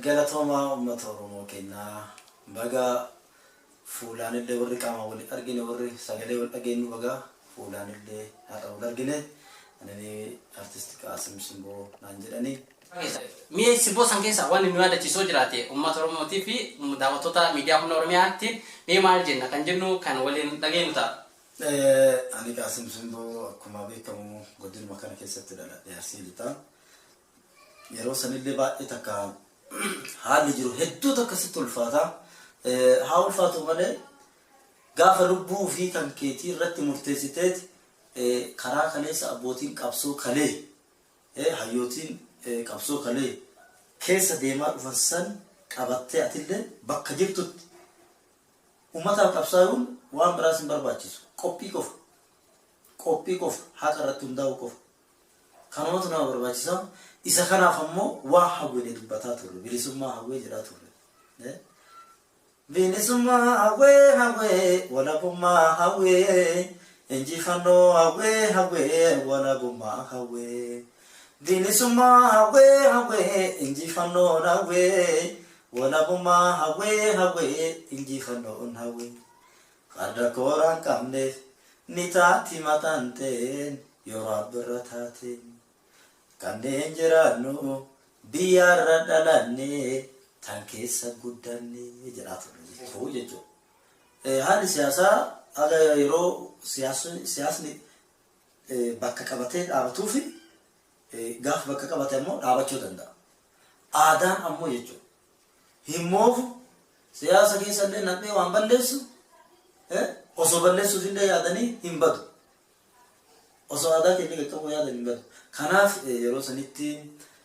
Galatoma ummata Oromoo keenyaa baga fuulaan illee warri qaama wal argine warri sagalee wal dhageenyu baga fuulaan illee haadha wal argine ani artist Qaasim Simboo naan jedhani Mi'ee Simboo san keessa waan inni yaadachiisoo jiraate ummata Oromootii fi daawwattoota miidiyaa humna Oromiyaatti mee maal jenna kan jennu kan waliin dhageenyu ta'a. Ani Qaasim Simboo akkuma beekamu godinuma kana keessatti dhaladhe Arsii lixaa yeroo sanillee baay'ee takka haalli jiru hedduu akkasitti ulfaata haa ulfaatu malee gaafa lubbuu fi kan keetii irratti murteessiteet karaa kaleessa abbootiin qabsoo kalee hayyootiin qabsoo kalee keessa deemaa dhufan san qabattee atillee bakka jirtutti ummataaf qabsaa'uun waan biraas hin barbaachisu qophii qofa haqa irratti hundaa'u qofa kanumatu nama barbaachisa isa kanaaf ammoo waa hawwee dubbataa turre bilisummaa hawwee jedhaa turre bilisummaa hawwee walabummaa hawwee injifannoo hawwee walabummaa hawwee bilisummaa hawwee injifannoo hawwee walabummaa hawwee injifannoo hawwee farda kooraan qabneef ni taati mataan ta'een yeroo abbirra taateen kanneen jiraannu biyyarra dhalanne tan keessa guddanne jedhaa turre jechuudha. Haalli siyaasaa aga yeroo siyaasni bakka qabatee dhaabatuu fi gaafa bakka qabate ammoo dhaabachuu danda'a. Aadaan ammoo jechuudha. Himmoofu siyaasa keessallee nam'ee waan balleessu osoo balleessuuf illee yaadanii hin badu. Osoo aadaa keenya qaqqabuu yaadan hin badu. Kanaaf yeroo sanitti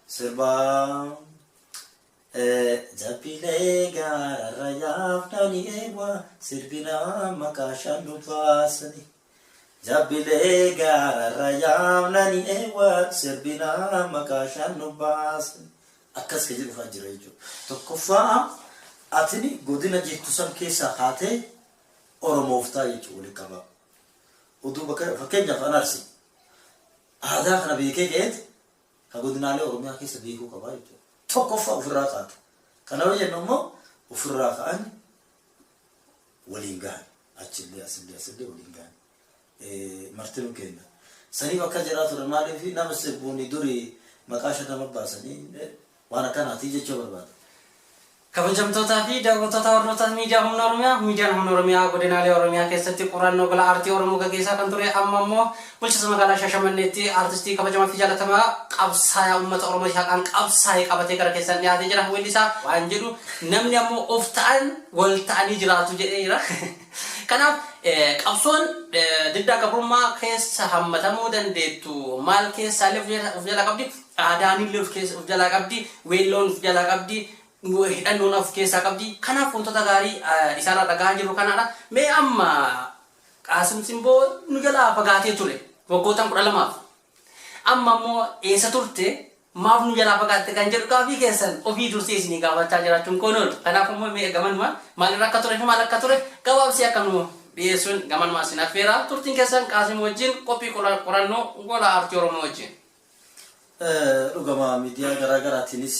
sirbaa Jabbilee gaararra yaafnani eewa sirbinaa maqaa shan nu baasani. Jabbilee gaararra yaafnani eewa sirbinaa maqaa shan nu baasani. Akkas ka jedhufaa jira jechuudha. Tokkoffaa atini godina jettu san keessaa haatee Oromoof ta'a jechuudha waliin qaba. Oduu fakkeenyaaf an Arsii. Aadaa kana beekee ka'eeti ka godinaalee Oromiyaa keessa beekuu qabaa jechuudha. Tokkoffaa ofirraa kaata. Kana yoo jennu immoo ofirraa ka'an waliin gahan. Achillee asillee waliin gahan. Martinuu kenna. Saniif akka jedhaa ture maaliif nama sirbuuni durii maqaa shanama baasanii waan akkanaatii jechuu barbaada. Kabajamtootaa fi daawwattoota hordoftoota miidiyaa humna Oromiyaa, miidiyaan humna Oromiyaa godinaalee Oromiyaa keessatti qorannoo gola aartii Oromoo gaggeessaa kan ture amma immoo bulchiinsa magaalaa Shaashamanneetti aartistii kabajamaa fi jaallatamaa qabsaa'aa uummata Oromoo haqaan qabsaa'ee qabatee gara keessan dhiyaatee jira. Weellisaa waan jedhu namni ammoo of ta'an wal ta'anii jiraatu jedhee jira. Kanaaf qabsoon diddaa gabrummaa keessa hammatamuu dandeettu maal keessaallee of jalaa qabdi, aadaanillee of jalaa qabdi, weelloon of jalaa qabdi. Hidhannoon of keessaa qabdi. Kanaaf wantoota gaarii isaarraa dhagaa jiru kanaadha. Mee amma Qaasim Simboo nu jalaa fagaatee ture waggootaan 12. Amma immoo eessa turte maaf nu jalaa fagaatte kan jedhu gaafii keessan ofii dursee isinii gaafachaa jiraachuun kun oolu. Kanaaf immoo mee gamanuma maalirra akka ture fi maal akka ture gabaabsee akka nu dhiyeessuun gamanuma isin affeera. Turtiin keessan Qaasim wajjin qophii qorannoo gola aartii Oromoo wajjin. Dhugama miidiyaa garaa garaatiinis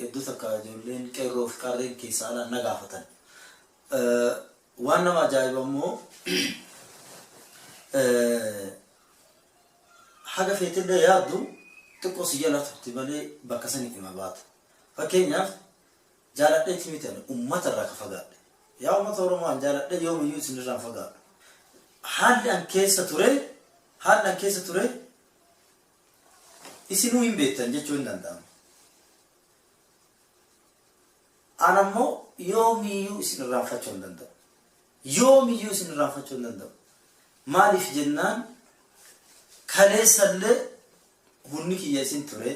hedduu takka ijoolleen qeerroo fi qarreen keessaa alaan na gaafatan. Waan nama ajaa'iba immoo haga feetillee yaaddu xiqqoo si jala turti malee bakka sanii dhima baata. Fakkeenyaaf jaaladheetti miti uummata irraa ka fagaadhe. Yaa uummata Oromoo an jaaladhe yoomiyyuu isinirraan fagaadha. Haalli an keessa ture isinuu hin beektan jechuu hin danda'amu. An ammoo yoomiyyuu isin irraanfachuu hin danda'u. Maaliif jennaan kaleessallee hunni kiyya isin ture.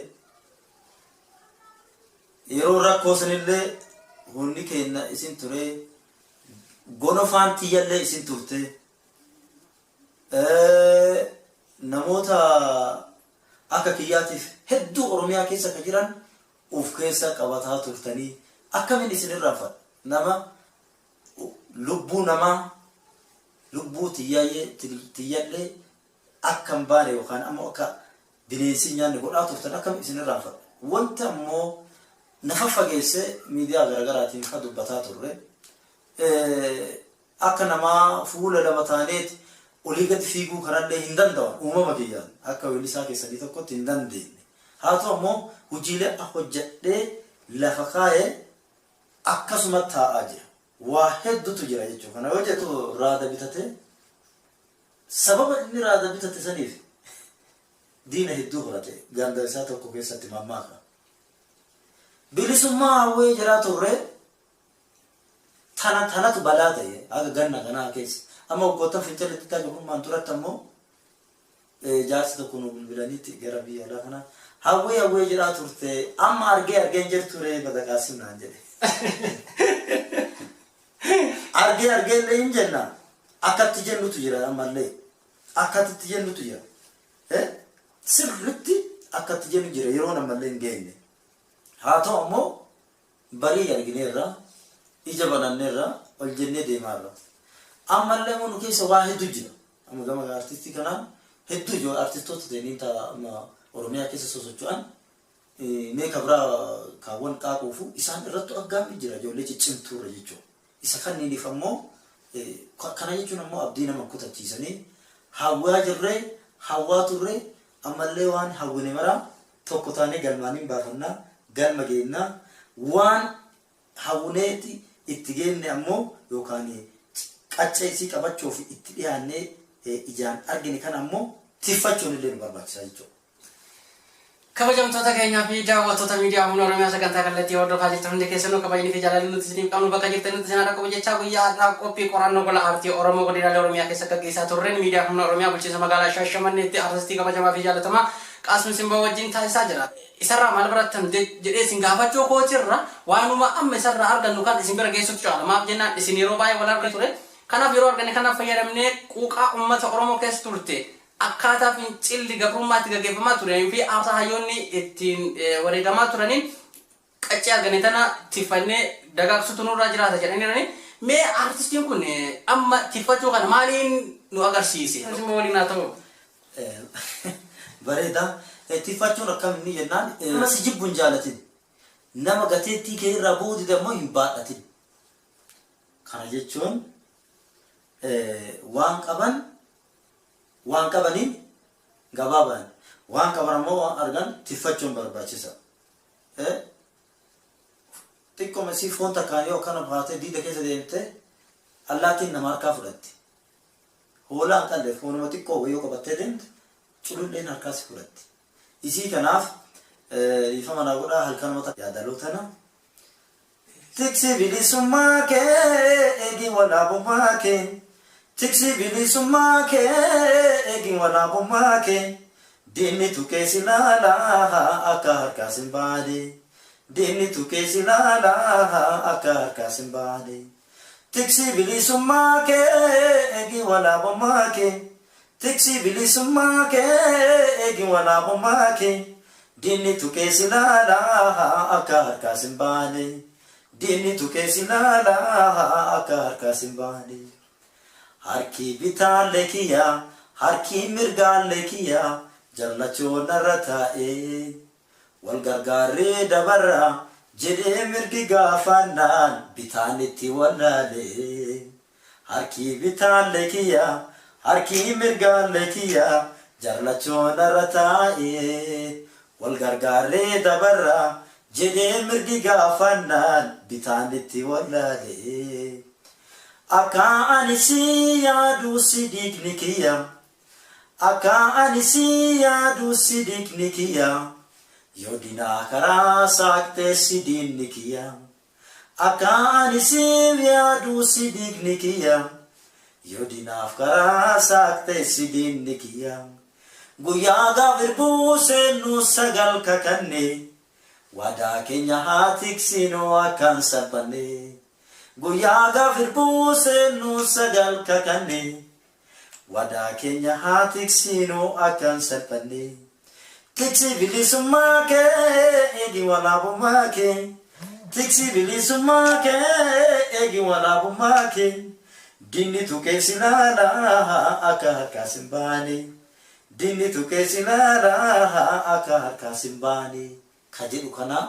Yeroo rakkoo sanillee hunni keenya isin ture. Gonofaan tiyyallee isin turte. Namoota akka kiyyaatiif hedduu Oromiyaa keessa ka jiran of keessa qabataa turtanii akkamiin isin irraanfadha nama lubbuu namaa lubbuu tiyyallee akkam baane yookaan ammoo akka bineensi nyaanni godhaa turtan akkam isin irraanfadha. Wanta ammoo nafa fageesse miidiyaa garaagaraatiin kan dubbataa turre akka namaa fuula lama taaneeti olii gadi fiiguu kanallee hin danda'an uumama kiyyaan akka weellisaa keessanii tokkotti hin dandeenye. Haa ta'u ammoo hojiilee hojjedhee lafa kaa'ee akkasuma taa'aa jira. Waa hedduutu jira jechuudha. Kana yoo jettu raada bitate sababa inni raada bitate saniif diina hedduu horate ganda isaa tokko keessatti mammaaka. Bilisummaa hawwee jiraa turre tanatu balaa ta'e akka ganna kanaa keessa. Amma waggoottan fincilatti tajaajilummaan turatti ammoo jaarsi tokko nu bilbilaniitti gara biyya alaa kanaa hawwee jiraa turte amma argeen jirtu ree badaqaasim naan jedhe. Argee illee hin jenna akkatti jennutu jira ammallee akkatti jennutu jira. Sirriitti akkatti jennu jira yeroo ammallee hin geenye. Haa ta'u ammoo barii argineerra ija bananneerra ol jennee deemaarra. Ammallee nu keessa waa hedduu jira. Amma gama artistii kanaan hedduu jiru artistoota ta'anii Oromiyaa keessa sosocho'an meeqa biraa kaawwan qaaquufu isaan irratti aggaamni jira ijoollee ciccimtuurra jechuudha. Isa kanniiniif ammoo kana jechuun ammoo abdii nama kutachiisanii hawwaa jirree hawwaa turree ammallee waan hawwine maraa tokko taanee galmaaniin baafannaa galma geennaa waan hawwineeti itti geenne ammoo yookaan qacca isii qabachuuf itti dhiyaannee ijaan argine kan ammoo tiffachuun illee nu barbaachisaa jechuudha. Kabajamtoota keenyaa fi daawwattoota miidiyaa humna Oromiyaa sagantaa kallattii hordofaa jirtan hundi keessanuu kabajni fi jaalalli nuti isiniif qabnu bakka jirtan nuti isin dhaqqabu jechaa guyyaa har'aa qophii qorannoo gola aartii Oromoo godinaalee Oromiyaa keessa gaggeessaa turreen miidiyaa humna Oromiyaa bulchiinsa magaalaa Shaashamanneetti artistii kabajamaa fi jaalatamaa Qaasim Simboo wajjin taasisaa jira. Isarraa maal barattan jedhee isin gaafachuu kootirra waanuma amma isarraa argannu kan isin bira geessutti caala. Maaf jennaan isin yeroo baay'ee wal argaa ture. Kanaaf yeroo arganne kanaaf fayyadamnee quuqaa uummata Oromoo keessa turte. Akkaataa fincilli gabrummaatti gaggeeffamaa turanii fi aarsaa hayyoonni ittiin wareegamaa turaniin qaccee arganii tana tiffannee dagaagsutu nurraa jiraata jedhanii mee artistiin kun amma tiffachuu kana maaliin nu agarsiise? Isin waliin haa ta'u. Bareeda tiffachuun akkamiin jennaan nama si jibbuun jaalatin nama gateettii kee irraa boodide ammoo hin baadhatin. Kana jechuun waan qabaniin gabaabaan waan qaban ammoo waan argan tiffachuun barbaachisa. Xiqqooma si foon takkaan yoo akkana baatee diida keessa deemte allaattiin nama harkaa fudhatti. Hoolaan qallee foonuma xiqqoo yoo qabattee deemte cululleen harkaa si fudhatti. Isii kanaaf ifa manaa godhaa halkanuma yaadalootana. Tiksi bilisummaa kee eegi walaabummaa kee. Tiksi bilisummaa kee eegi walaabummaa kee. Diinni tuqee si laalaa akka harkaa sin baade. Diinni tuqee si laalaa akka harkaa sin baade. Tiksi bilisummaa kee eegi walaabummaa kee. Tiksi bilisummaa kee eegi walaabummaa kee. Diinni tuqee si laalaa akka harkaa sin baade. Diinni tuqee si laalaa akka harkaa sin baade. Harki bitaallee kiyyaa harki mirgaallee kiyyaa jallachoon irra taa'ee wal gargaarree dabarra jedhee mirgi gaafannaan bitaan itti wallaalee. Harki bitaallee kiyyaa harki mirgaallee kiyyaa jallachoon irra taa'ee wal gargaarree dabarra jedhee mirgi gaafannaan bitaan itti wallaalee. Akka ani si yaadu si diigni kiyya. Akka ani si yaadu si diigni kiyya. Yoo dinaa karaa saaqtee si diinni kiyya. Akka ani si yaadu si diigni kiyya. Yoo dinaaf karaa saaqtee si diinni kiyya. Guyyaa gaafir buuseennu sagal kakanne. Wadaa keenya haa tiksinuu akkaan salphanne. Guyyaa gaafir buuseennu sagal kakanne. Wadaa keenya haa tiksinuu akkaan salphanne. Tiksi bilisummaa kee eegi walaabummaa kee. Tiksi bilisummaa kee eegi walaabummaa kee dinni tuqee silaalaa akka harkaas hin baane dinni tuqee silaalaa akka harkaas hin baane ka jedhu kana